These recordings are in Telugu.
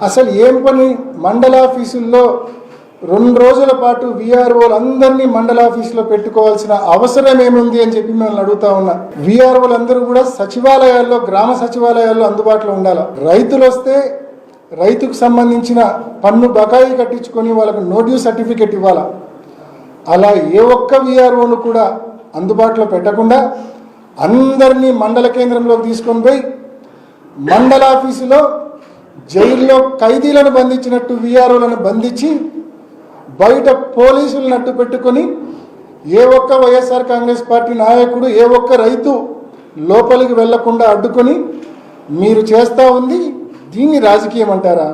అసలు ఏం పని మండల ఆఫీసుల్లో 2 రోజుల పాటు విఆర్ఓలు అందరినీ మండల ఆఫీసులో పెట్టుకోవాల్సిన అవసరం ఏముంది అని చెప్పి మిమ్మల్ని అడుగుతా ఉన్నా. విఆర్ఓలు అందరూ కూడా సచివాలయాల్లో, గ్రామ సచివాలయాల్లో అందుబాటులో ఉండాలి. రైతులు వస్తే రైతుకు సంబంధించిన పన్ను బకాయి కట్టించుకొని వాళ్ళకు నో డ్యూ సర్టిఫికెట్ ఇవ్వాలా. అలా ఏ ఒక్క విఆర్ఓను కూడా అందుబాటులో పెట్టకుండా అందరినీ మండల కేంద్రంలోకి తీసుకొని పోయి మండల ఆఫీసులో జైల్లో ఖైదీలను బంధించినట్టు విఆర్ఓలను బంధించి బయట పోలీసులను అడ్డు పెట్టుకొని ఏ ఒక్క వైఎస్ఆర్ కాంగ్రెస్ పార్టీ నాయకుడు, ఏ ఒక్క రైతు లోపలికి వెళ్లకుండా అడ్డుకొని మీరు చేస్తూ ఉంది. దీన్ని రాజకీయం అంటారా?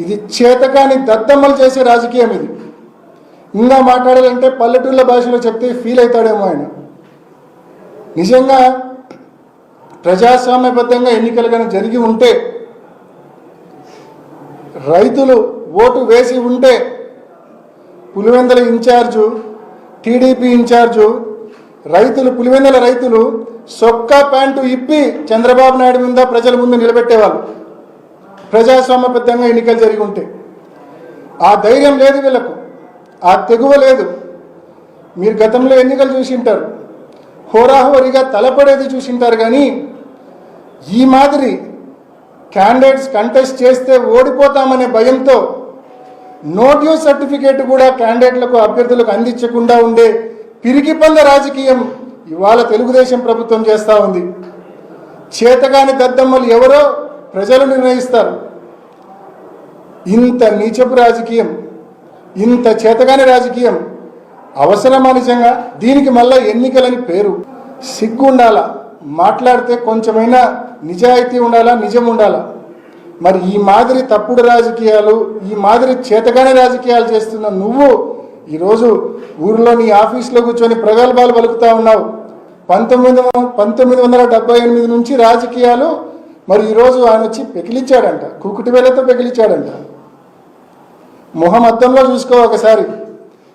ఇది చేతకాని దద్దమ్మలు చేసే రాజకీయం. ఇది ఇంకా మాట్లాడాలంటే పల్లెటూళ్ళ భాషలో చెప్తే ఫీల్ అవుతాడేమో ఆయన. నిజంగా ప్రజాస్వామ్యబద్ధంగా ఎన్నికలు కానీ జరిగి ఉంటే, రైతులు ఓటు వేసి ఉంటే, పులివెందుల ఇన్ఛార్జు, టీడీపీ ఇన్ఛార్జు రైతులు, పులివెందుల రైతులు సొక్కా ప్యాంటు ఇప్పి చంద్రబాబు నాయుడు మీద ప్రజల ముందు నిలబెట్టేవాళ్ళు. ప్రజాస్వామ్యబద్ధంగా ఎన్నికలు జరిగి ఉంటే ఆ ధైర్యం లేదు వీళ్ళకు, ఆ తెగువ లేదు. మీరు గతంలో ఎన్నికలు చూసింటారు, హోరాహోరీగా తలపడేది చూసింటారు. కానీ ఈ మాదిరి క్యాండిడేట్స్ కంటెస్ట్ చేస్తే ఓడిపోతామనే భయంతో నో డ్యూ సర్టిఫికేట్ కూడా క్యాండిడేట్లకు, అభ్యర్థులకు అందించకుండా ఉండే పిరికి పంద రాజకీయం ఇవాళ తెలుగుదేశం ప్రభుత్వం చేస్తూ ఉంది. చేతగాని దద్దమ్మలు ఎవరో ప్రజలు నిర్ణయిస్తారు. ఇంత నీచపు రాజకీయం, ఇంత చేతగాని రాజకీయం అవసరమా నిజంగా? దీనికి మళ్ళీ ఎన్నికలని పేరు. సిగ్గు ఉండాలా, మాట్లాడితే కొంచెమైనా నిజాయితీ ఉండాలా, నిజం ఉండాలా. మరి ఈ మాదిరి తప్పుడు రాజకీయాలు, ఈ మాదిరి చేతగాని రాజకీయాలు చేస్తున్న నువ్వు ఈరోజు ఊరిలో నీ ఆఫీస్లో కూర్చొని ప్రగల్భాలు పలుకుతా ఉన్నావు. 1978 నుంచి రాజకీయాలు. మరి ఈరోజు ఆయన వచ్చి పెకిలిచ్చాడంట, కుకుటి వేలతో పెకిలిచ్చాడంట. మొహం అద్దంలో చూసుకో ఒకసారి.